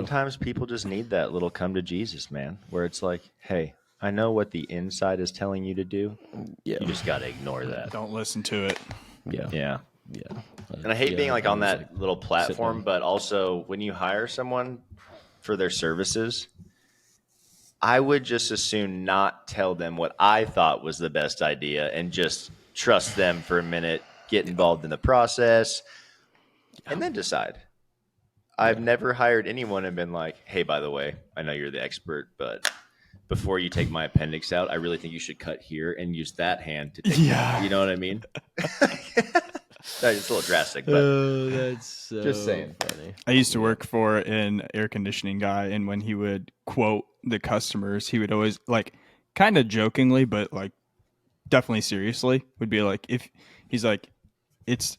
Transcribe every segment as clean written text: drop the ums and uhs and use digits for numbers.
sometimes people just need that little come to Jesus, man, where it's like, hey, I know what the inside is telling you to do. Yeah. You just got to ignore that. Don't listen to it. Yeah. Yeah. Yeah. And I hate being like on that little platform, but also when you hire someone for their services, I would just as soon not tell them what I thought was the best idea and just trust them for a minute, get involved in the process, and then decide. I've never hired anyone and been like, hey, by the way, I know you're the expert, but before you take my appendix out, I really think you should cut here and use that hand to take it. You know what I mean? It's a little drastic, but that's so just saying. Funny. I used to work for an air conditioning guy, and when he would quote the customers, he would always, like, kind of jokingly, but like definitely seriously, would be like, if he's like, it's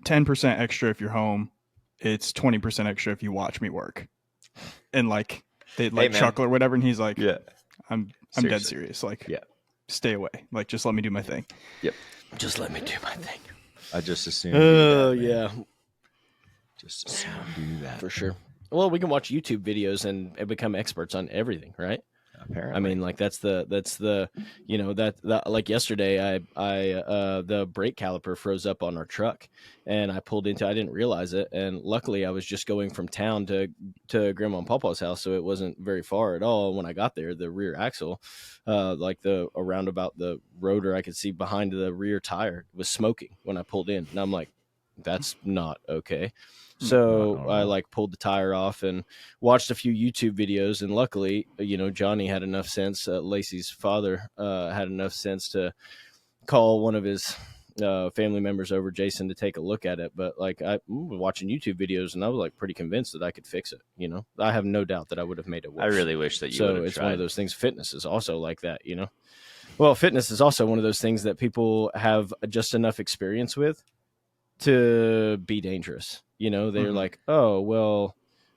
10% extra if you're home, it's 20% extra if you watch me work, and like they'd like chuckle or whatever, and he's like, yeah, I'm dead serious, like, yeah, stay away, like, just let me do my thing. Yep, just let me do my thing. I just assume. Oh yeah, just assume do that for sure. Well, we can watch YouTube videos and become experts on everything, right? Apparently. I mean, like that's the you know that like yesterday I the brake caliper froze up on our truck and I pulled into, I didn't realize it, and luckily I was just going from town to Grandma and Papa's house, so it wasn't very far at all. When I got there, the rear axle, like around about the rotor, I could see behind the rear tire was smoking when I pulled in, and I'm like, that's not okay. So I like pulled the tire off and watched a few YouTube videos, and luckily, you know, Johnny had enough sense. Lacey's father had enough sense to call one of his family members over, Jason, to take a look at it. But like I was watching YouTube videos, and I was like pretty convinced that I could fix it. You know, I have no doubt that I would have made it worse. I really wish that you would have it's tried. One of those things. Fitness is also like that, you know. Well, fitness is also one of those things that people have just enough experience with to be dangerous. You know, they're like, oh, well,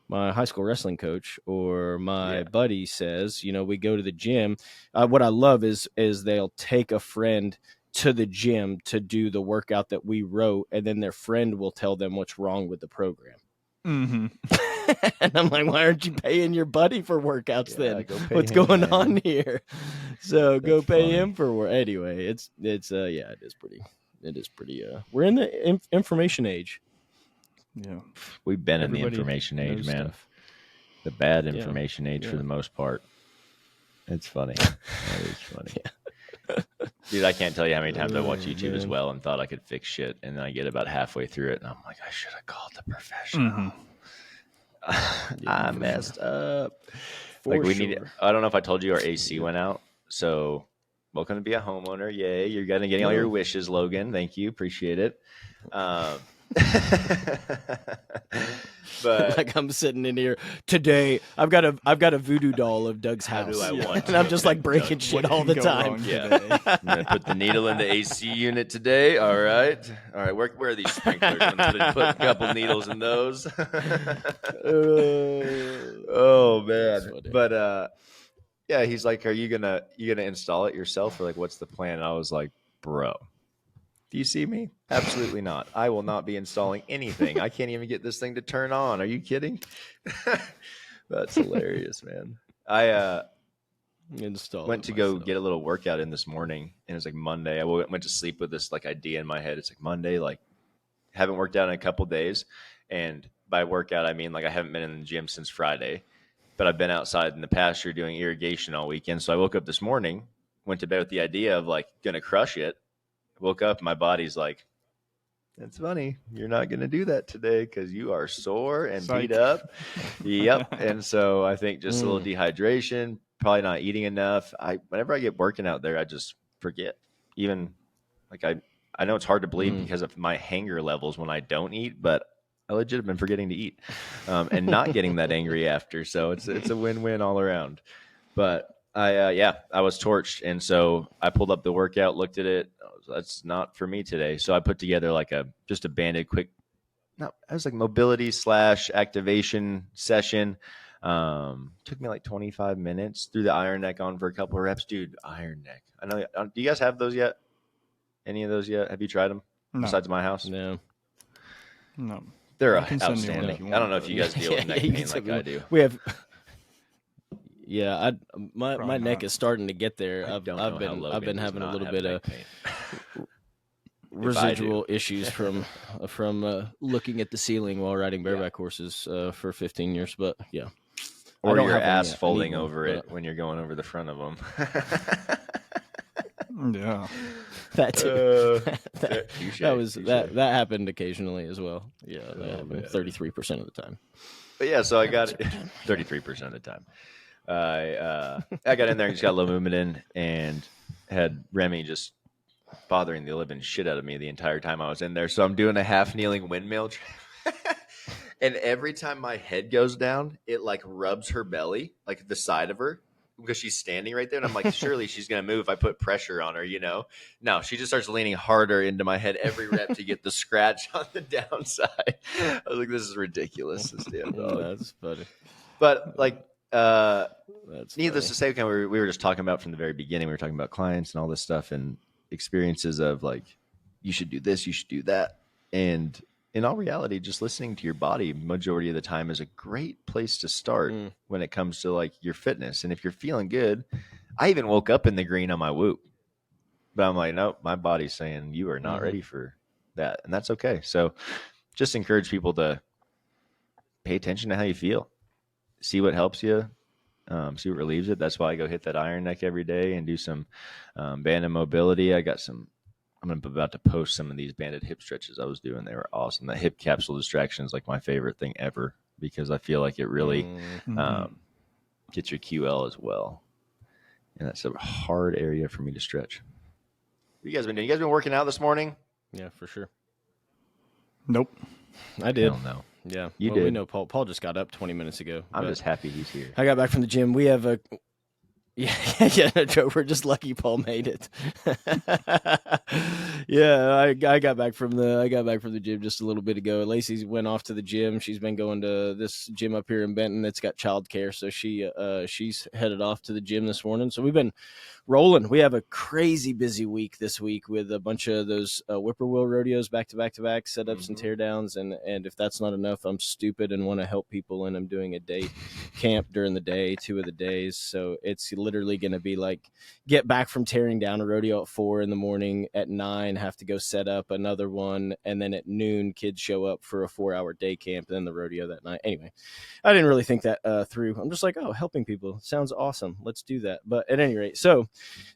my high school wrestling coach or my buddy says, you know, we go to the gym. What I love is they'll take a friend to the gym to do the workout that we wrote, and then their friend will tell them what's wrong with the program. Mm-hmm. And I'm like, why aren't you paying your buddy for workouts then? What's going on here? So go pay him for work. Anyway, it is pretty. We're in the information age. Yeah, we've been in the information age, man. Stuff. The bad information age for the most part. It's funny. That is funny. Dude, I can't tell you how many times I watch YouTube as well and thought I could fix shit, and then I get about halfway through it, and I'm like, I should have called the professional. I messed up. Like we need. I don't know if I told you our AC went out, so welcome to be a homeowner. Yay! You're getting all your wishes, Logan. Thank you, appreciate it. But like I'm sitting in here today, I've got a voodoo doll of Doug's house, and I'm just like breaking shit all the time. Yeah, I'm gonna put the needle in the AC unit today. All right. Where are these sprinklers? I'm gonna put a couple needles in those. Oh man! But yeah, he's like, "Are you gonna install it yourself, or like, what's the plan?" And I was like, "Bro, do you see me? Absolutely not. I will not be installing anything. I can't even get this thing to turn on. Are you kidding?" That's hilarious, man. I went to go get a little workout in this morning, and it was like Monday. I went to sleep with this like idea in my head. It's like Monday, like haven't worked out in a couple days, and by workout I mean like I haven't been in the gym since Friday, but I've been outside in the pasture doing irrigation all weekend. So I woke up this morning, went to bed with the idea of like gonna crush it. Woke up, my body's like, "It's funny, you're not going to do that today because you are sore and beat up." Yep. And so I think just a little dehydration, probably not eating enough. Whenever I get working out there, I just forget. Even like I know it's hard to believe because of my hanger levels when I don't eat, but I legit have been forgetting to eat and not getting that angry after. So it's a win-win all around. But I was torched, and so I pulled up the workout, looked at it. That's not for me today. So I put together like just a banded quick, it was like mobility / activation session. Took me like 25 minutes. Threw the iron neck on for a couple of reps. Dude, iron neck. I know. Do you guys have those yet? Any of those yet? Have you tried them? No. Besides my house? No. They're I can send you one outstanding. if you I don't want, know if you but- guys deal with neck you pain can like tell I me. do. We have. Yeah, my Probably neck not. is starting to get there. I don't know how I've been Logan does having a not little have bit neck of pain. residual issues from looking at the ceiling while riding bareback horses for 15 years. But yeah, I Or don't your have one ass yet. I need folding one, over but it when you're going over the front of them. Yeah. that too. Touche, that happened occasionally as well. Yeah, that Oh, happened man. 33% of the time. But yeah, so I got 33% of the time. I got in there and just got low movement in, and had Remy just bothering the living shit out of me the entire time I was in there. So I'm doing a half kneeling windmill, and every time my head goes down, it like rubs her belly, like the side of her, because she's standing right there, and I'm like, surely she's gonna move if I put pressure on her, you know? No, she just starts leaning harder into my head every rep to get the scratch on the downside. I was like, this is ridiculous, this damn dog. That's funny. But like, That's needless funny. to say, kind of, we were just talking about from the very beginning. We were talking about clients and all this stuff and experiences of like, you should do this, you should do that, and in all reality, just listening to your body majority of the time is a great place to start when it comes to like your fitness. And if you're feeling good, I even woke up in the green on my whoop, but I'm like, nope, my body's saying you are not ready for that, and that's okay. So, just encourage people to pay attention to how you feel, see what helps you, see what relieves it. That's why I go hit that iron neck every day and do some band and mobility. I'm about to post some of these banded hip stretches I was doing. They were awesome. The hip capsule distraction is like my favorite thing ever because I feel like it really gets your QL as well. And that's a hard area for me to stretch. What you guys been doing? You guys been working out this morning? Yeah, for sure. Nope. I did. Hell no. Yeah, You We did. know Paul. Paul just got up 20 minutes ago. I'm just happy he's here. I got back from the gym. We have a Joe. We're just lucky Paul made it. Yeah, I got back from the gym just a little bit ago. Lacey went off to the gym. She's been going to this gym up here in Benton that's got childcare, so she's headed off to the gym this morning. So we've been rolling. We have a crazy busy week this week with a bunch of those whippoorwill rodeos back to back setups and teardowns. And if that's not enough, I'm stupid and want to help people, and I'm doing a day camp during the day, 2 of the days. So it's literally going to be like get back from tearing down a rodeo at 4 a.m, at 9 have to go set up another one, and then at noon kids show up for a 4-hour day camp, and then the rodeo that night. Anyway, I didn't really think that through. I'm just like, oh, helping people sounds awesome, let's do that. But at any rate, so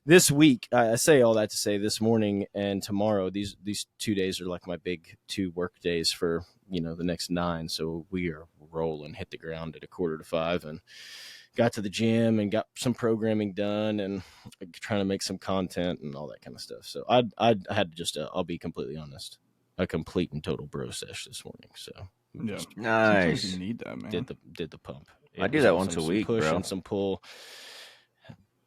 this week, I say all that to say this morning and tomorrow, these 2 days are like my big 2 work days for the next 9. So we are rolling, hit the ground at 4:45, and got to the gym and got some programming done and trying to make some content and all that kind of stuff. So I had to just I'll be completely honest, a complete and total bro sesh this morning. So Yeah. just Nice. Sometimes you need that, man. did the pump. I do that once a week, push bro. and some pull.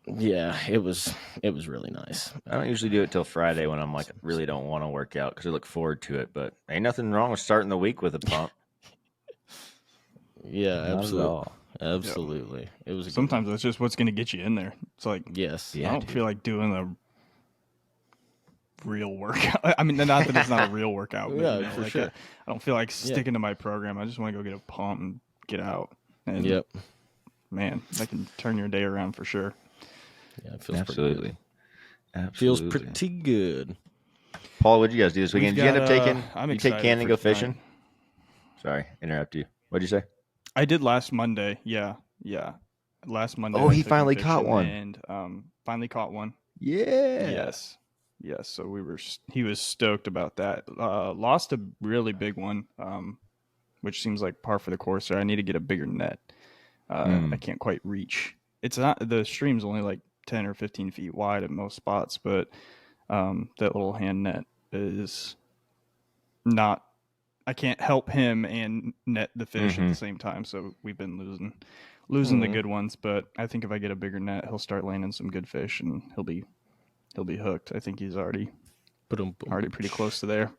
Yeah, it was really nice. I don't usually do it till Friday when I'm like really don't want to work out because I look forward to it. But ain't nothing wrong with starting the week with a pump. Yeah, Not at absolutely. all. Absolutely. It was a good Sometimes that's just what's going to get you in there. It's like, one. Yes. Yeah, I don't dude. feel like doing a real workout. I mean, not that it's not a real workout, but Yeah, for like sure. I don't feel like sticking to my program. I just want to go get a pump and get out. And Yep. man, that can turn your day around for sure. Yeah, it feels Absolutely. pretty good. Feels pretty good. Paul, what did you guys do this weekend? Did you end up taking? I'm you take excited Cannon and for go fishing? tonight. Sorry, interrupt you. What'd you say? I did last Monday. Yeah. Last Monday. Oh, I he took him finally caught fishing one. and finally caught one. Yeah. Yes. So he was stoked about that. Lost a really big one, which seems like par for the course. So I need to get a bigger net. I can't quite reach. It's not, the stream's only like 10 or 15 feet wide at most spots, but that little hand net is not. I can't help him and net the fish at the same time. So we've been losing the good ones. But I think if I get a bigger net, he'll start landing some good fish and he'll be hooked. I think he's already pretty close to there.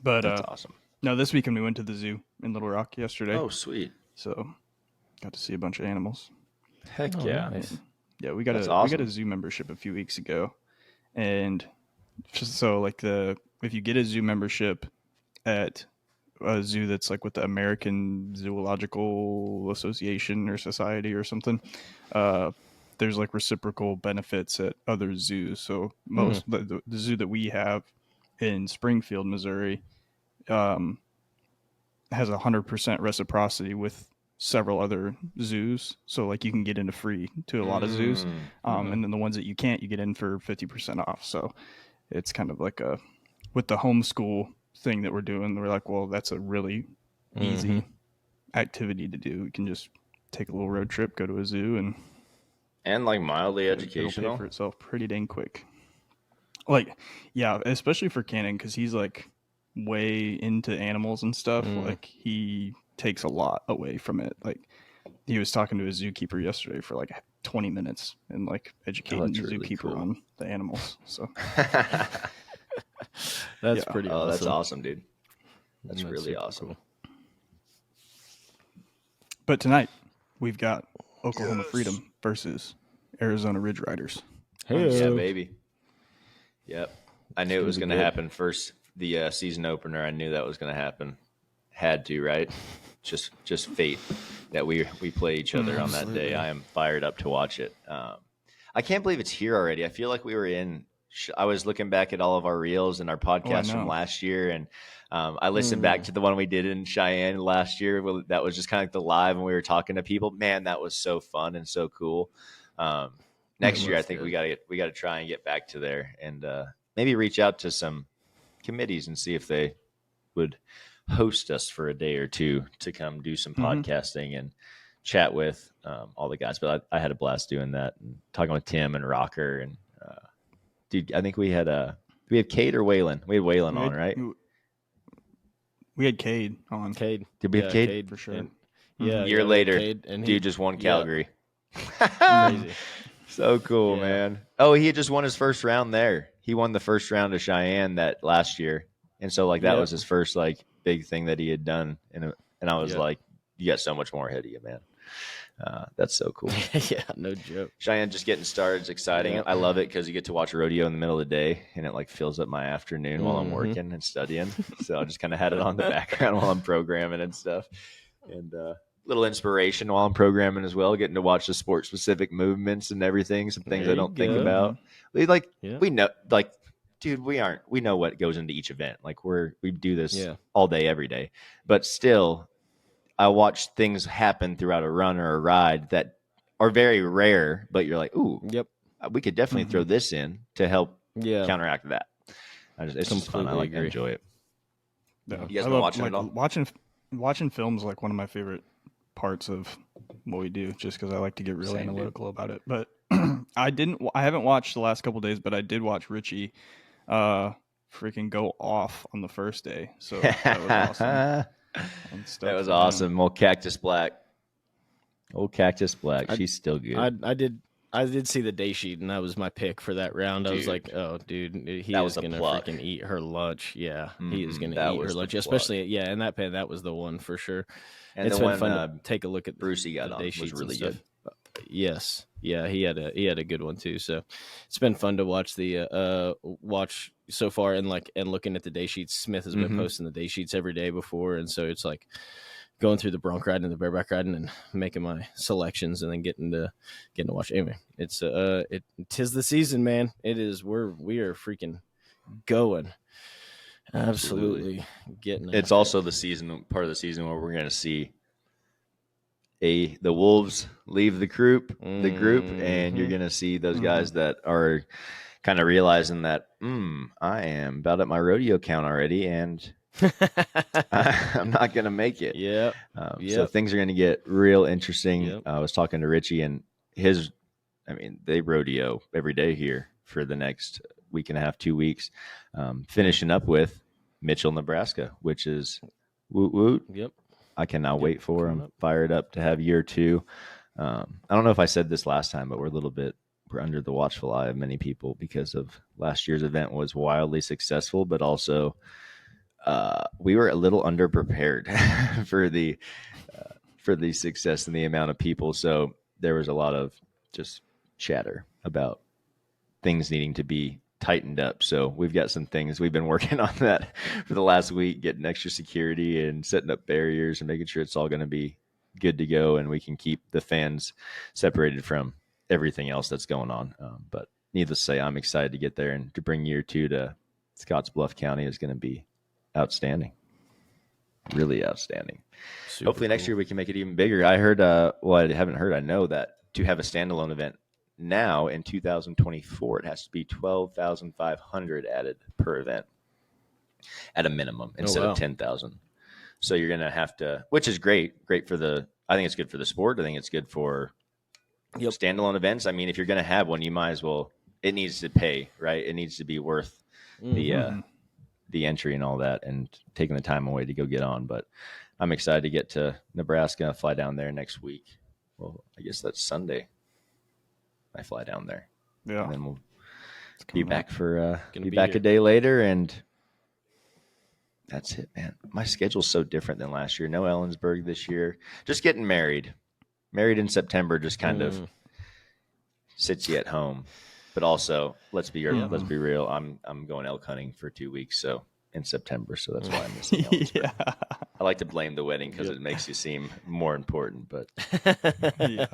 But That's awesome. no, this weekend we went to the zoo in Little Rock yesterday. Oh, sweet. So got to see a bunch of animals. Heck yeah. Nice. Yeah, we got a zoo membership a few weeks ago, and just so like if you get a zoo membership at a zoo that's like with the American Zoological Association or Society or something. There's like reciprocal benefits at other zoos. So most the zoo that we have in Springfield, Missouri, has 100% reciprocity with several other zoos. So like you can get into free to a lot of zoos, and then the ones that you can't, you get in for 50% off. So it's kind of like with the homeschool thing that we're doing, we're like, well, that's a really easy activity to do. We can just take a little road trip, go to a zoo, and like mildly it'll educational. pay for itself pretty dang quick. Like, yeah, especially for Cannon, because he's like way into animals and stuff. Like he takes a lot away from it. Like he was talking to a zookeeper yesterday for like 20 minutes and like educating the really zookeeper cool. on the animals. So that's pretty awesome. That's awesome, dude. That's really awesome. Cool. But tonight we've got Oklahoma Freedom versus Arizona Ridge Riders. Hey, yeah, baby. Yep. I knew it was going to happen first. The season opener, I knew that was going to happen. Had to, right? Just fate that we play each other on that day. I am fired up to watch it. I can't believe it's here already. I feel like we were in. I was looking back at all of our reels and our podcasts from last year, and I listened back to the one we did in Cheyenne last year. That was just kind of like the live, and we were talking to people. Man, that was so fun and so cool. Next year, I think we got to try and get back to there, and maybe reach out to some committees and see if they would host us for a day or two to come do some podcasting and chat with all the guys. But I had a blast doing that and talking with Tim and Rocker and dude. I think we had we have Cade or Waylon. We had Waylon on, right? We had Cade on. Cade. Did we have Cade for sure? And, yeah, year later, Cade, and dude just won Calgary. Crazy. So cool, man. Oh, he had just won his first round there. He won the first round of Cheyenne that last year. And so like that was his first like big thing that he had done. And I was like, you got so much more ahead of you, man. That's so cool. Yeah, no joke. Cheyenne just getting started. It's exciting. I love it because you get to watch a rodeo in the middle of the day and it like fills up my afternoon while I'm working and studying. So I just kind of had it on the background while I'm programming and stuff. And little inspiration while I'm programming as well, getting to watch the sport specific movements and everything, some things I don't think about. We know, like, dude, we know what goes into each event. Like we do this all day, every day, but still I watch things happen throughout a run or a ride that are very rare, but you're like, ooh, we could definitely throw this in to help counteract that. It's just fun. I enjoy it. Yeah. You guys been watching it all? Watching films is like one of my favorite parts of what we do, just because I like to get really analytical about it. But I haven't watched the last couple of days, but I did watch Richie freaking go off on the first day. So that was awesome. That was awesome. Old Cactus Black. She's still good. I did see the day sheet, and that was my pick for that round. I was like, oh, dude, he is going to freaking eat her lunch. Yeah, he is going to eat her lunch, especially, in that pen, that was the one for sure. And it's been fun to take a look at Brucey got the on day was sheets really and good. stuff. Yes. Yeah, he had a good one too. So it's been fun to watch watch so far and looking at the day sheets. Smith has been posting the day sheets every day before, and so it's like going through the bronc riding and the bareback riding and making my selections and then getting to watch. Anyway, it's tis the season, man. It is. We are freaking going. Absolutely getting it. It's also part of the season where we're going to see the Wolves leave the group, and you're going to see those guys that are kind of realizing that I am about at my rodeo count already, and I'm not going to make it. So things are going to get real interesting. I was talking to Richie, and they rodeo every day here for the next week and a half, 2 weeks, finishing up with Mitchell, Nebraska, which is woot woot. I cannot wait for them. Fired up to have year 2. I don't know if I said this last time, but we're under the watchful eye of many people because of last year's event was wildly successful, but also we were a little underprepared for the success and the amount of people. So there was a lot of just chatter about things needing to be tightened up. So we've got some things we've been working on that for the last week, getting extra security and setting up barriers and making sure it's all going to be good to go, and we can keep the fans separated from everything else that's going on. But needless to say, I'm excited to get there, and to bring year 2 to Scottsbluff County is going to be outstanding. Really outstanding. Super Hopefully next cool. year we can make it even bigger. I heard, well, I haven't heard, I know that to have a standalone event now in 2024, it has to be 12,500 added per event at a minimum instead of 10,000. So you're going to have to, which is great for I think it's good for the sport. I think it's good for standalone events. I mean, if you're going to have one, you might as well, it needs to pay, right? It needs to be worth the entry and all that, and taking the time away to go get on. But I'm excited to get to Nebraska, fly down there next week. Well, I guess that's Sunday. I fly down there. Yeah. And then we'll be back for be back a day later, and that's it, man. My schedule's so different than last year. No Ellensburg this year. Just getting married. Married in September just kind of sits you at home. But also, let's be real. I'm going elk hunting for 2 weeks, so in September, so that's why I'm missing Ellensburg. I like to blame the wedding because it makes you seem more important, but I'm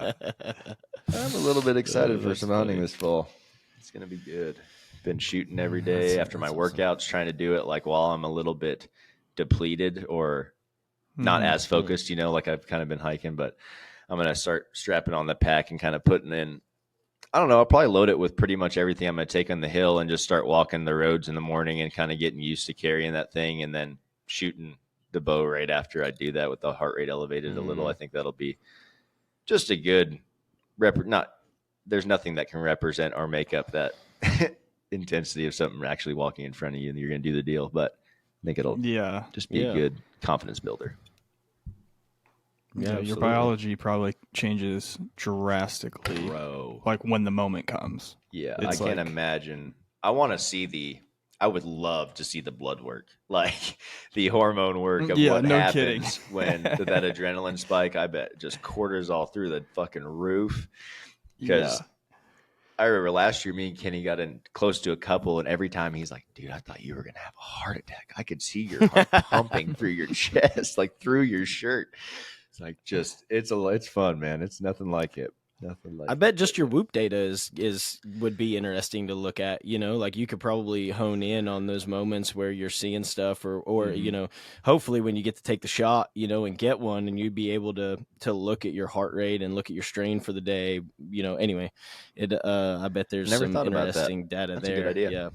a little bit excited for some hunting this fall. It's gonna be good. Been shooting every day after my workouts, trying to do it like while I'm a little bit depleted or not as focused, like I've kind of been hiking, but I'm going to start strapping on the pack and kind of putting in, I don't know, I'll probably load it with pretty much everything I'm going to take on the hill and just start walking the roads in the morning and kind of getting used to carrying that thing, and then shooting the bow right after I do that with the heart rate elevated a little. I think that'll be just a good there's nothing that can represent or make up that intensity of something actually walking in front of you and you're going to do the deal. But I think it'll just be a good confidence builder. Yeah, your biology probably changes drastically, Bro. like when the moment comes. Yeah, I can't imagine. I want to see I would love to see the blood work, like the hormone work of what happens when that adrenaline spike. I bet just cortisol through the fucking roof. Because I remember last year, me and Kenny got in close to a couple, and every time he's like, dude, I thought you were going to have a heart attack. I could see your heart pumping through your chest, like through your shirt. It's like it's fun, man. It's nothing like it. I bet just your whoop data would be interesting to look at. Like you could probably hone in on those moments where you're seeing stuff, or hopefully when you get to take the shot, and get one, and you'd be able to look at your heart rate and look at your strain for the day. Anyway, I bet there's some interesting data there. That's a good idea. Yeah.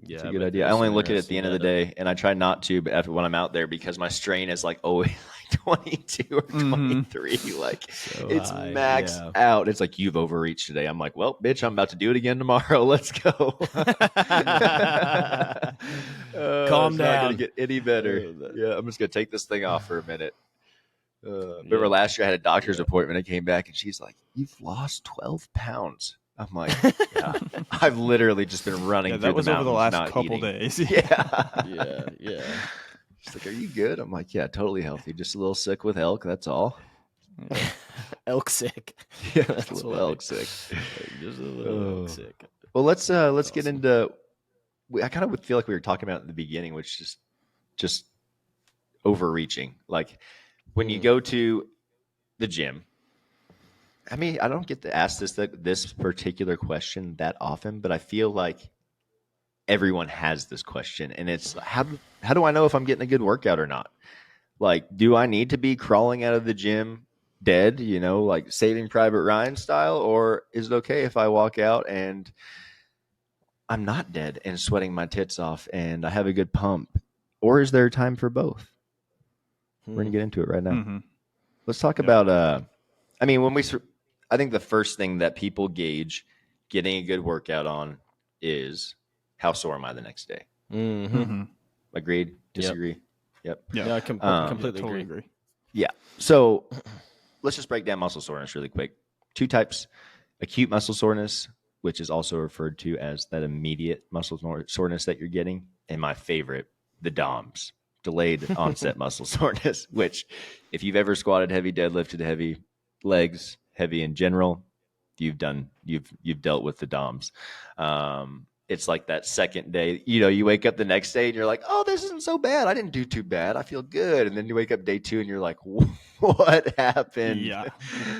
It's a good idea. I only look at it at the end of the day, and I try not to, but when I'm out there, because my strain is like always like 22 or 23, like so it's maxed out. It's like, you've overreached today. I'm like, well, bitch, I'm about to do it again tomorrow. Let's go. Calm down. Not gonna get any better. Yeah, I'm just gonna take this thing off for a minute. Remember last year I had a doctor's appointment. I came back and she's like, "You've lost 12 pounds." I'm like, yeah, I've literally just been running through the mountains. That was over the last couple eating. Days. Yeah. She's like, "Are you good?" I'm like, "Yeah, totally healthy. Just a little sick with elk. That's all." Elk sick. Yeah, just a little elk sick. Just a little elk sick. Well, let's get into. I kind of feel like we were talking about at the beginning, which is just overreaching. Like when you go to the gym. I mean, I don't get to ask this particular question that often, but I feel like everyone has this question, and it's how do I know if I'm getting a good workout or not? Like, do I need to be crawling out of the gym dead, like Saving Private Ryan style, or is it okay if I walk out and I'm not dead and sweating my tits off and I have a good pump? Or is there time for both? We're going to get into it right now. Mm-hmm. Let's talk about, I think the first thing that people gauge getting a good workout on is how sore am I the next day? Mm-hmm. Agreed? Disagree? Yep. Yeah, I completely agree. Yeah. So let's just break down muscle soreness really quick. 2 types: acute muscle soreness, which is also referred to as that immediate muscle soreness that you're getting, and my favorite, the DOMS, delayed onset muscle soreness, which if you've ever squatted heavy, deadlifted heavy, legs heavy in general, you've dealt with the DOMS. it's like that second day, you wake up the next day and you're like, oh, this isn't so bad. I didn't do too bad. I feel good. And then you wake up day 2 and you're like, what happened? Yeah.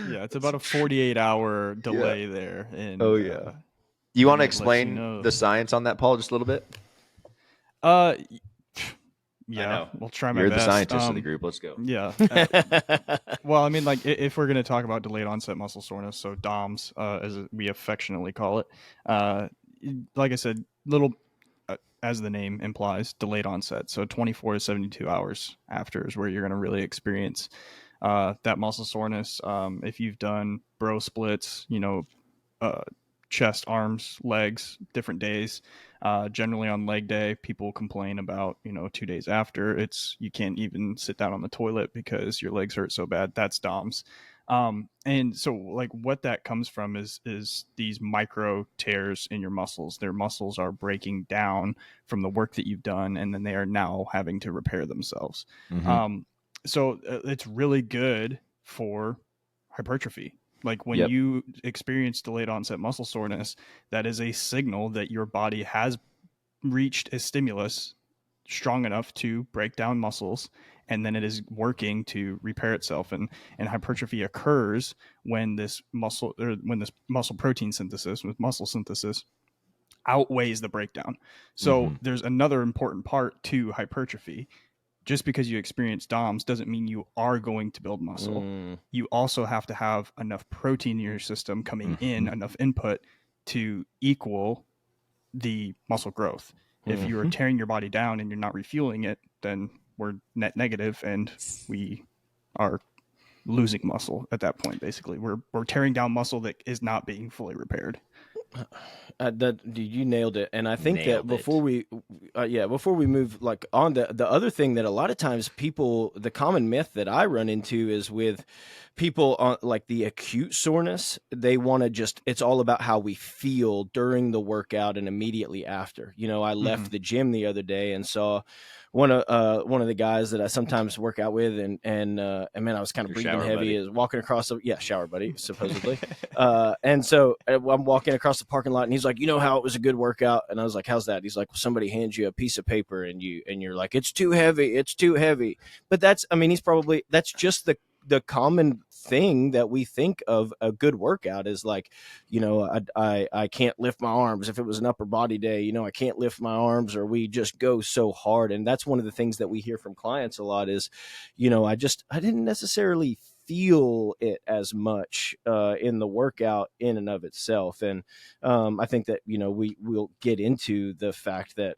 It's about a 48-hour delay there. And oh, yeah. Do you want to explain the science on that, Paul, just a little bit? Yeah, we'll try my You're best. The scientist of the group. Let's go. Yeah. Well, I mean, like, if we're going to talk about delayed onset muscle soreness, so DOMS, as we affectionately call it, like I said, as the name implies, delayed onset. So 24 to 72 hours after is where you're going to really experience that muscle soreness. If you've done bro splits, chest, arms, legs, different days. Generally on leg day, people complain about, 2 days after, you can't even sit down on the toilet because your legs hurt so bad. That's DOMS. And so like what that comes from is these micro tears in your muscles. Their muscles are breaking down from the work that you've done, and then they are now having to repair themselves. Mm-hmm. So it's really good for hypertrophy. Like when you experience delayed onset muscle soreness, that is a signal that your body has reached a stimulus strong enough to break down muscles, and then it is working to repair itself. And hypertrophy occurs when this muscle protein synthesis, with muscle synthesis, outweighs the breakdown. So there's another important part to hypertrophy. Just because you experience DOMS doesn't mean you are going to build muscle. You also have to have enough protein in your system coming in, enough input to equal the muscle growth. If you are tearing your body down and you're not refueling it, then we're net negative and we are losing muscle at that point. Basically, we're tearing down muscle that is not being fully repaired. You nailed it. And I think that before we move like on, the other thing that a lot of times the common myth that I run into is with people on like the acute soreness. They want to it's all about how we feel during the workout and immediately after. I left the gym the other day and saw one of the guys that I sometimes work out with, and man, I was kind of breathing heavy, is walking across shower buddy, supposedly. And so I'm walking across the parking lot, and he's like, how it was a good workout? And I was like, how's that? He's like, well, somebody hands you a piece of paper and you're like, it's too heavy. But that's just the common thing that we think of a good workout is like, I can't lift my arms. If it was an upper body day, I can't lift my arms, or we just go so hard. And that's one of the things that we hear from clients a lot is, I didn't necessarily feel it as much in the workout in and of itself. And I think that, we'll get into the fact that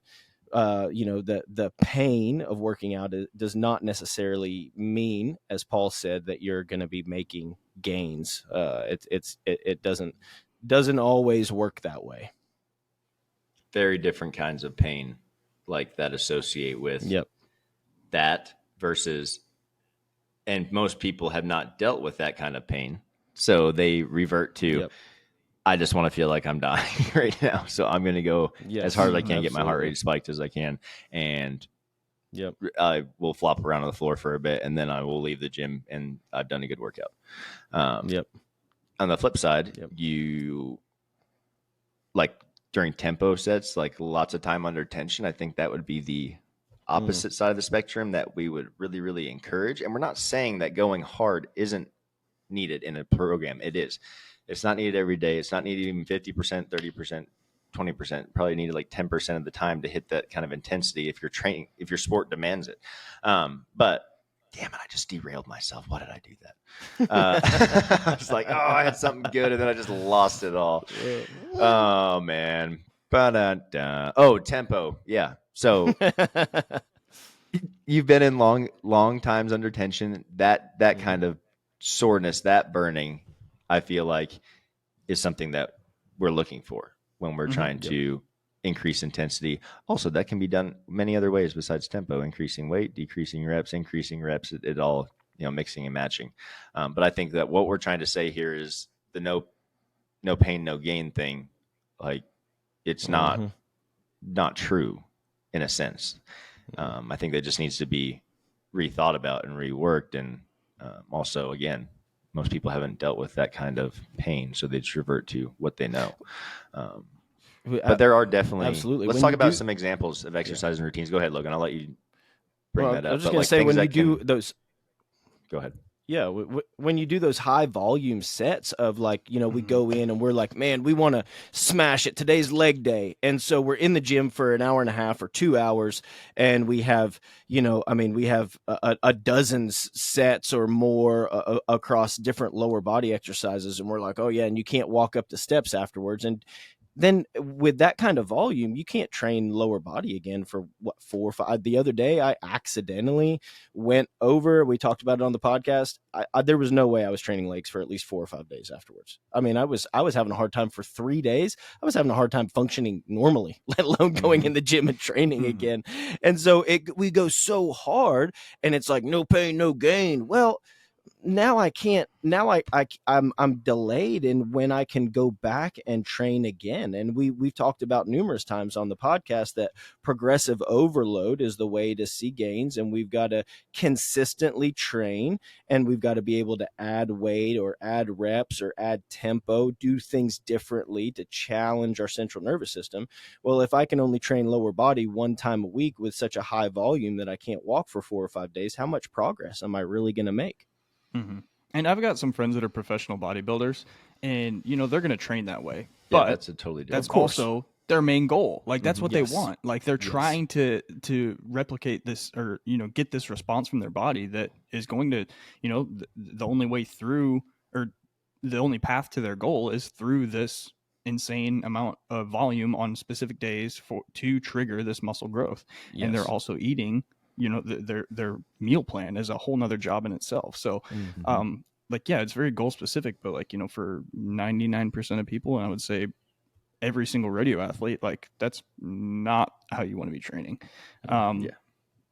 the pain of working out does not necessarily mean, as Paul said, that you're going to be making gains. It doesn't always work that way. Very different kinds of pain like that associate with that versus, and most people have not dealt with that kind of pain. So they revert to, I just want to feel like I'm dying right now. So I'm going to go as hard as I can, get my heart rate spiked as I can. And I will flop around on the floor for a bit, and then I will leave the gym and I've done a good workout. On the flip side, you like during tempo sets, like lots of time under tension. I think that would be the opposite side of the spectrum that we would really, really encourage. And we're not saying that going hard isn't needed in a program. It is. It's not needed every day. It's not needed even 50%, 30%, 20%. Probably needed like 10% of the time to hit that kind of intensity if you're training, if your sport demands it. But damn it, I just derailed myself. Why did I do that? I was like, oh, I had something good, and then I just lost it all. Oh, man. Oh, tempo. Yeah. So you've been in long times under tension. That kind of soreness, that burning, I feel like is something that we're looking for when we're trying to increase intensity. Also, that can be done many other ways besides tempo, increasing weight, decreasing reps, increasing reps, it all, mixing and matching. But I think that what we're trying to say here is the no pain, no gain thing. Like it's not true in a sense. I think that just needs to be rethought about and reworked. And also, again, most people haven't dealt with that kind of pain, so they just revert to what they know. But there are definitely, absolutely. let's When talk you about do, some examples of exercise and routines. Go ahead, Logan. I'll let you bring that I was up. just But going to like say, things when you that do can, those, go ahead. yeah, when you do those high volume sets of like, we go in and we're like, man, we want to smash it. Today's leg day. And so we're in the gym for an hour and a half or 2 hours. And we have, we have a dozen sets or more across different lower body exercises. And we're like, oh yeah. And you can't walk up the steps afterwards. And then with that kind of volume, you can't train lower body again for 4 or 5. The other day, I accidentally went over. We talked about it on the podcast. There was no way I was training legs for at least 4 or 5 days afterwards. I mean, I was having a hard time for 3 days. I was having a hard time functioning normally, let alone going in the gym and training again. And so we go so hard, and it's like no pain, no gain. Well, now I can't. Now I'm delayed in when I can go back and train again. And we've talked about numerous times on the podcast that progressive overload is the way to see gains, and we've got to consistently train, and we've got to be able to add weight or add reps or add tempo, do things differently to challenge our central nervous system. Well, if I can only train lower body 1 time a week with such a high volume that I can't walk for 4 or 5 days, how much progress am I really going to make? Mm-hmm. And I've got some friends that are professional bodybuilders, and they're going to train that way. Yeah, But that's a totally different. that's also their main goal. Like that's what Yes. they want. Like they're trying to replicate this, or get this response from their body that is going to, the only way through, or the only path to their goal is through this insane amount of volume on specific days to trigger this muscle growth. Yes. And they're also eating, their meal plan is a whole nother job in itself. So it's very goal specific, but for 99% of people, and I would say every single rodeo athlete, like that's not how you want to be training.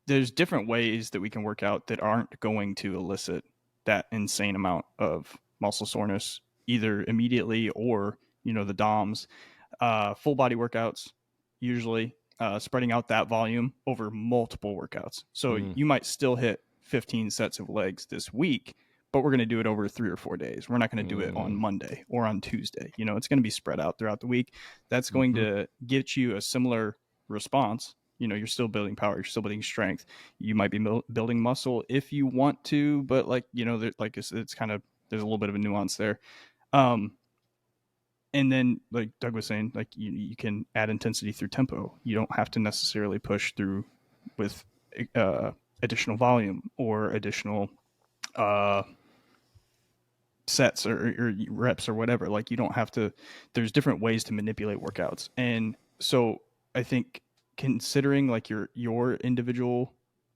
There's different ways that we can work out that aren't going to elicit that insane amount of muscle soreness, either immediately or, the DOMs. Full body workouts, usually spreading out that volume over multiple workouts. So you might still hit 15 sets of legs this week, but we're going to do it over 3 or 4 days. We're not going to do it on Monday or on Tuesday. It's going to be spread out throughout the week. That's going to get you a similar response. You're still building power. You're still building strength. You might be building muscle if you want to, but it's kind of, there's a little bit of a nuance there. And then, like Doug was saying, like you can add intensity through tempo. You don't have to necessarily push through with additional volume or additional sets or reps or whatever. Like you don't have to. There's different ways to manipulate workouts, and so I think considering like your individual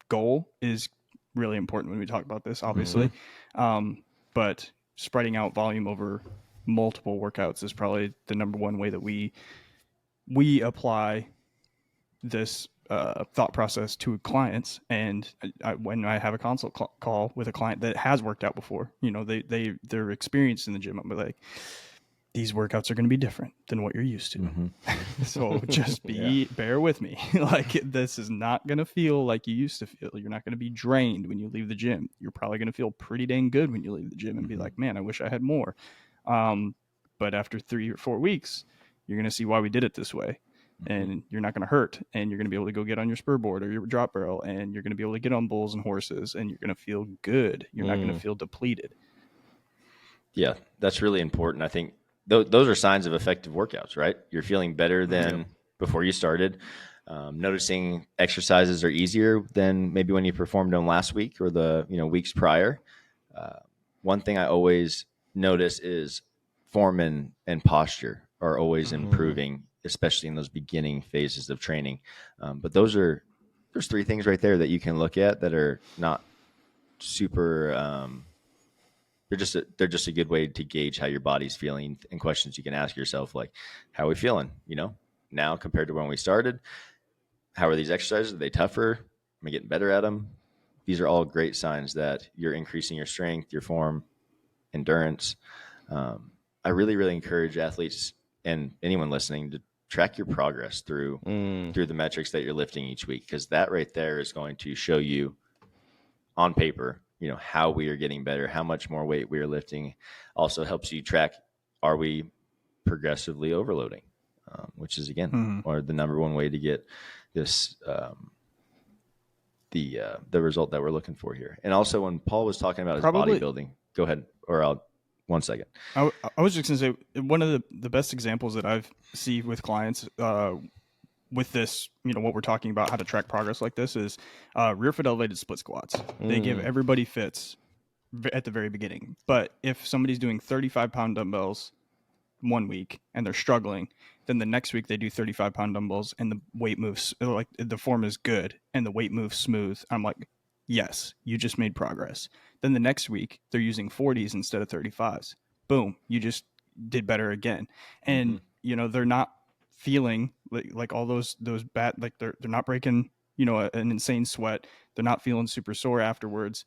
goal is really important when we talk about this, obviously. But spreading out volume over multiple workouts is probably the number one way that we apply this thought process to clients. And when I have a consult call with a client that has worked out before, they're experienced in the gym, I'm like, these workouts are going to be different than what you're used to. So just bear with me. Like this is not going to feel like you used to feel. You're not going to be drained when you leave the gym. You're probably going to feel pretty dang good when you leave the gym and be like, man, I wish I had more. But after 3 or 4 weeks, you're going to see why we did it this way. And you're not going to hurt, and you're going to be able to go get on your spur board or your drop barrel, and you're going to be able to get on bulls and horses, and you're going to feel good. You're not going to feel depleted. Yeah, that's really important. I think those are signs of effective workouts, right? You're feeling better than before you started. Noticing exercises are easier than maybe when you performed them last week or the weeks prior. One thing I always notice is form and posture are always improving, especially in those beginning phases of training. But there's 3 things right there that you can look at that are not super. They're just a good way to gauge how your body's feeling, and questions you can ask yourself, like, how are we feeling, now compared to when we started? How are these exercises? Are they tougher? Am I getting better at them? These are all great signs that you're increasing your strength, your form, endurance. I really, really encourage athletes and anyone listening to track your progress through the metrics that you're lifting each week, because that right there is going to show you on paper how we are getting better, how much more weight we are lifting. Also helps you track, are we progressively overloading? which is again, or the number one way to get this, the result that we're looking for here. And also when Paul was talking about his bodybuilding, go ahead, or 1 second. I was just going to say, one of the best examples that I've seen with clients with this, what we're talking about, how to track progress like this, is rear foot elevated split squats. They give everybody fits at the very beginning. But if somebody's doing 35-pound dumbbells 1 week and they're struggling, then the next week they do 35-pound dumbbells and the weight moves, like the form is good and the weight moves smooth. I'm like, yes, you just made progress. Then the next week they're using 40s instead of 35s. Boom, you just did better again. And they're not feeling like all those bad, like they're not breaking an insane sweat. They're not feeling super sore afterwards.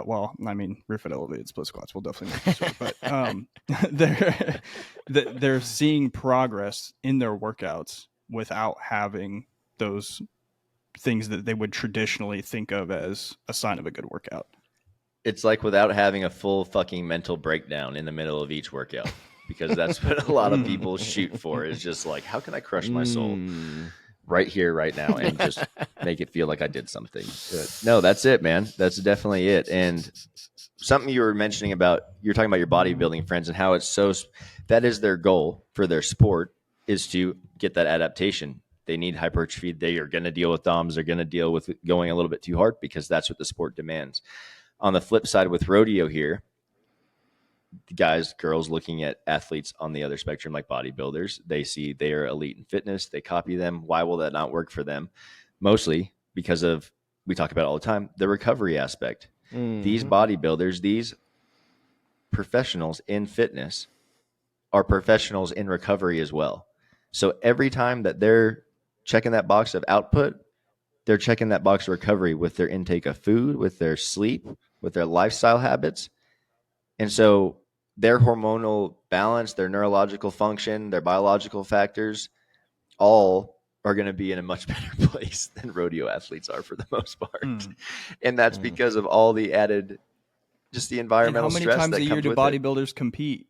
Well, I mean, rear foot elevated split squats will definitely make you sore, but they're seeing progress in their workouts without having those things that they would traditionally think of as a sign of a good workout. It's like without having a full fucking mental breakdown in the middle of each workout, because that's what a lot of people shoot for, is just like, how can I crush my soul right here, right now, and just make it feel like I did something good. No, that's it, man. That's definitely it. And something you were mentioning about, you're talking about your bodybuilding friends and how it's that is their goal for their sport, is to get that adaptation. They need hypertrophy. They are going to deal with DOMs. They're going to deal with going a little bit too hard because that's what the sport demands. On the flip side with rodeo here, guys, girls looking at athletes on the other spectrum, like bodybuilders, they see they are elite in fitness. They copy them. Why will that not work for them? Mostly because of, we talk about it all the time, the recovery aspect. These bodybuilders, these professionals in fitness are professionals in recovery as well. So every time that they're checking that box of output, they're checking that box of recovery with their intake of food, with their sleep, with their lifestyle habits. And so their hormonal balance, their neurological function, their biological factors, all are going to be in a much better place than rodeo athletes are for the most part. And that's because of all the added, just the environmental stress. How many times a year do bodybuilders compete?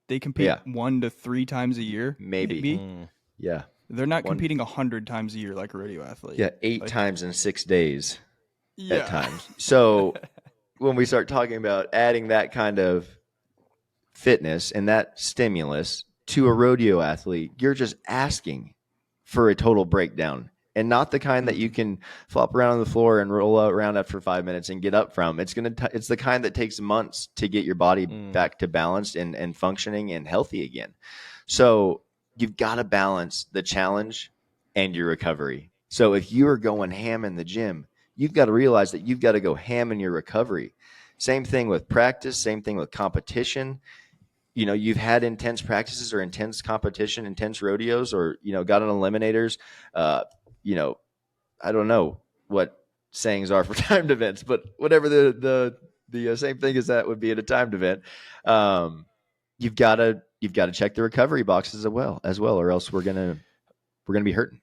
They compete 1 to 3 times a year? Maybe. Yeah. They're not competing 100 times a year like a rodeo athlete. Yeah, 8 times in 6 days at times. So when we start talking about adding that kind of fitness and that stimulus to a rodeo athlete, you're just asking for a total breakdown, and not the kind that you can flop around on the floor and roll around after 5 minutes and get up from. It's it's the kind that takes months to get your body back to balanced and functioning and healthy again. So you've got to balance the challenge and your recovery. So if you are going ham in the gym, you've got to realize that you've got to go ham in your recovery. Same thing with practice, same thing with competition. You've had intense practices or intense competition, intense rodeos, or, got on eliminators. I don't know what sayings are for timed events, but whatever the same thing as that would be at a timed event. You've got to check the recovery boxes as well, or else we're gonna be hurting.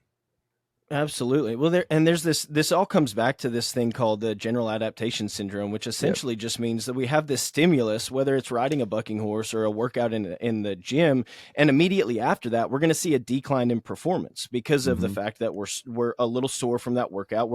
Absolutely. Well, there's this all comes back to this thing called the general adaptation syndrome, which essentially just means that we have this stimulus, whether it's riding a bucking horse or a workout in the gym, and immediately after that, we're going to see a decline in performance because of the fact that we're a little sore from that workout.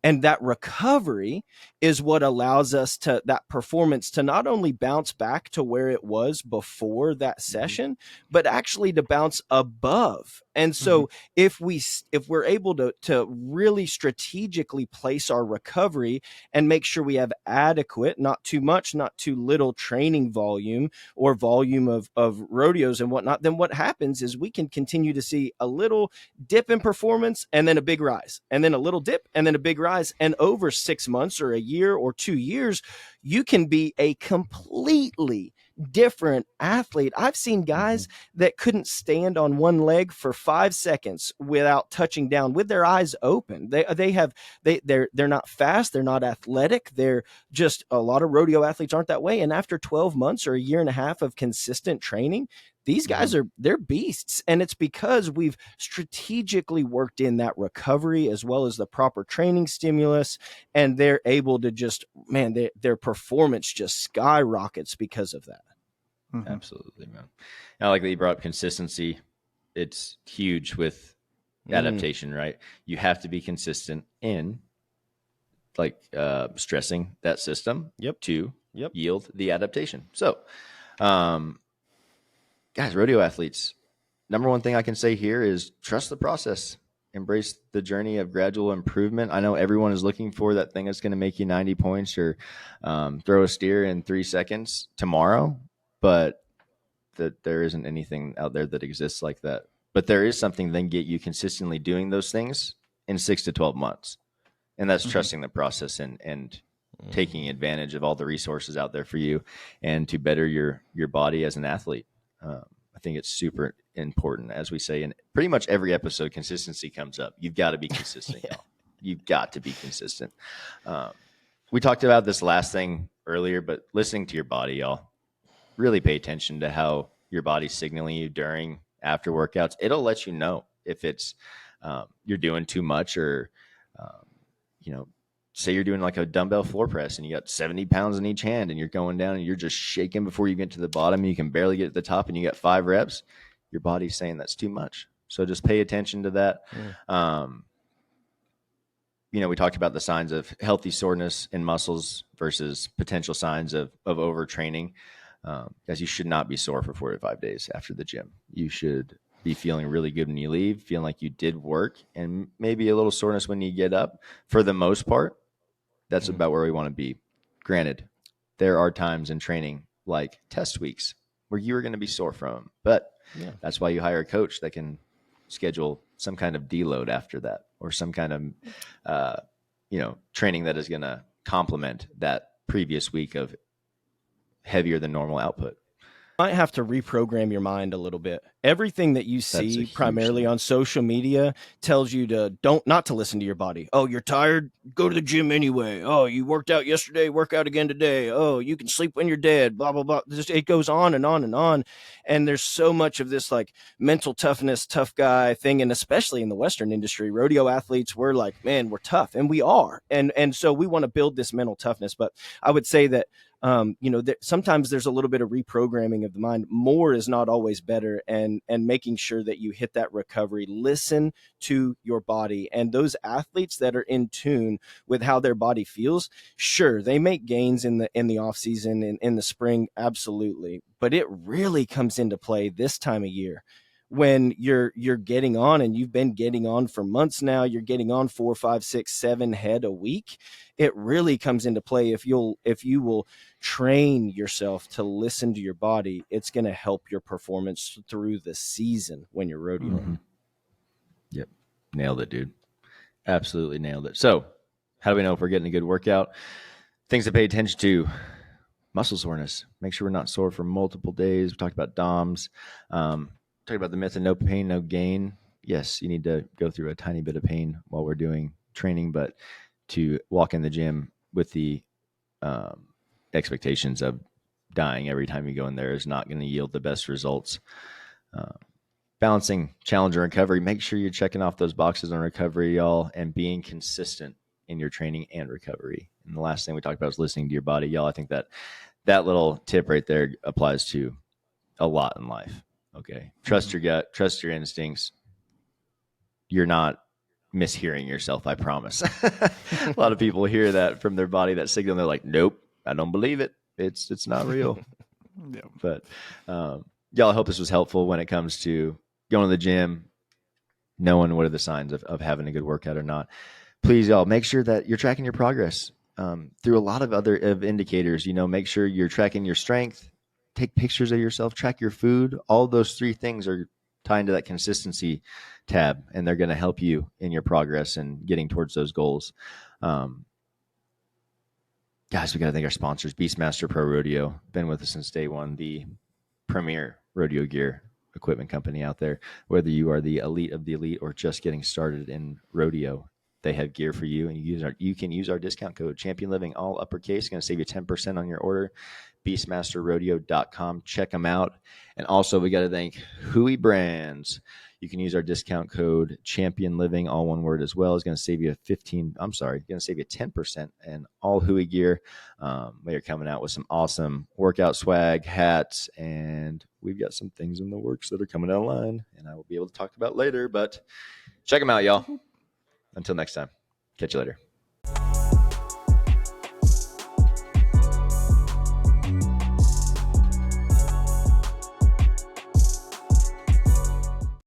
And that recovery is what allows us that performance to not only bounce back to where it was before that session, but actually to bounce above. And so if we're able to really strategically place our recovery and make sure we have adequate, not too much, not too little training volume or volume of rodeos and whatnot, then what happens is we can continue to see a little dip in performance and then a big rise, and then a little dip and then a big rise. And over 6 months or a year or 2 years, you can be a completely different athlete. I've seen guys that couldn't stand on one leg for 5 seconds without touching down with their eyes open. They're not fast. They're not athletic. They're just, a lot of rodeo athletes aren't that way. And after 12 months or a year and a half of consistent training, these guys they're beasts. And it's because we've strategically worked in that recovery as well as the proper training stimulus. And they're able to just, their performance just skyrockets because of that. Absolutely, man. I like that you brought up consistency. it's huge with adaptation, right? You have to be consistent in like stressing that system to yield the adaptation. So, guys, rodeo athletes, number one thing I can say here is trust the process. Embrace the journey of gradual improvement. I know everyone is looking for that thing that's going to make you 90 points or throw a steer in 3 seconds tomorrow, but there isn't anything out there that exists like that. But there is something that can get you consistently doing those things in 6 to 12 months. And that's trusting the process and taking advantage of all the resources out there for you and to better your body as an athlete. I think it's super important. As we say in pretty much every episode, consistency comes up. You've got to be consistent, y'all. You've got to be consistent. We talked about this last thing earlier, but listening to your body, y'all, really pay attention to how your body's signaling you during, after workouts. It'll let you know if it's you're doing too much or, say you're doing like a dumbbell floor press and you got 70 pounds in each hand and you're going down and you're just shaking before you get to the bottom and you can barely get to the top and you got 5 reps. Your body's saying that's too much. So just pay attention to that. We talked about the signs of healthy soreness in muscles versus potential signs of overtraining. As you should not be sore for 4 to 5 days after the gym. You should be feeling really good when you leave, feeling like you did work, and maybe a little soreness when you get up. For the most part, that's about where we want to be. Granted, there are times in training, like test weeks, where you are going to be sore from them. But that's why you hire a coach that can schedule some kind of deload after that, or some kind of, training that is going to complement that previous week of heavier than normal output. Might have to reprogram your mind a little bit. Everything that you see primarily on social media tells you not to listen to your body. Oh, you're tired? Go to the gym anyway. Oh, you worked out yesterday, work out again today. Oh, you can sleep when you're dead, blah, blah, blah. It goes on and on and on. And there's so much of this like mental toughness, tough guy thing. And especially in the Western industry, rodeo athletes, we're like, man, we're tough. And we are. And so we want to build this mental toughness. But I would say that sometimes there's a little bit of reprogramming of the mind. More is not always better, and making sure that you hit that recovery. Listen to your body, and those athletes that are in tune with how their body feels, sure, they make gains in the off season and in the spring, absolutely, but it really comes into play this time of year. When you're getting on, and you've been getting on for months now, you're getting on 4, 5, 6, 7 head a week. It really comes into play if you will train yourself to listen to your body. It's going to help your performance through the season when you're rodeoing. Yep, nailed it, dude. Absolutely nailed it. So, how do we know if we're getting a good workout? Things to pay attention to: muscle soreness. Make sure we're not sore for multiple days. We talked about DOMS. Talk about the myth of no pain, no gain. Yes, you need to go through a tiny bit of pain while we're doing training, but to walk in the gym with the expectations of dying every time you go in there is not going to yield the best results. Balancing challenge and recovery. Make sure you're checking off those boxes on recovery, y'all, and being consistent in your training and recovery. And the last thing we talked about is listening to your body, y'all. I think that little tip right there applies to a lot in life. Okay. Trust your gut, trust your instincts. You're not mishearing yourself, I promise. A lot of people hear that from their body, that signal, and they're like, nope, I don't believe it. It's not real. But y'all, I hope this was helpful when it comes to going to the gym, knowing what are the signs of having a good workout or not. Please, y'all, make sure that you're tracking your progress through a lot of other indicators. Make sure you're tracking your strength. Take pictures of yourself, track your food. All those 3 things are tied into that consistency tab, and they're going to help you in your progress and getting towards those goals. Guys, we got to thank our sponsors, Beastmaster Pro Rodeo. Been with us since day one, the premier rodeo gear equipment company out there. Whether you are the elite of the elite or just getting started in rodeo, they have gear for you, and you can use our discount code Champion Living, all uppercase. Going to save you 10% on your order. BeastmasterRodeo.com. Check them out. And also, we got to thank Hui Brands. You can use our discount code Champion Living, all one word as well. Is going to save you 10% in all Hui gear. We are coming out with some awesome workout swag, hats, and we've got some things in the works that are coming down the line, and I will be able to talk about later. But check them out, y'all. Until next time, catch you later.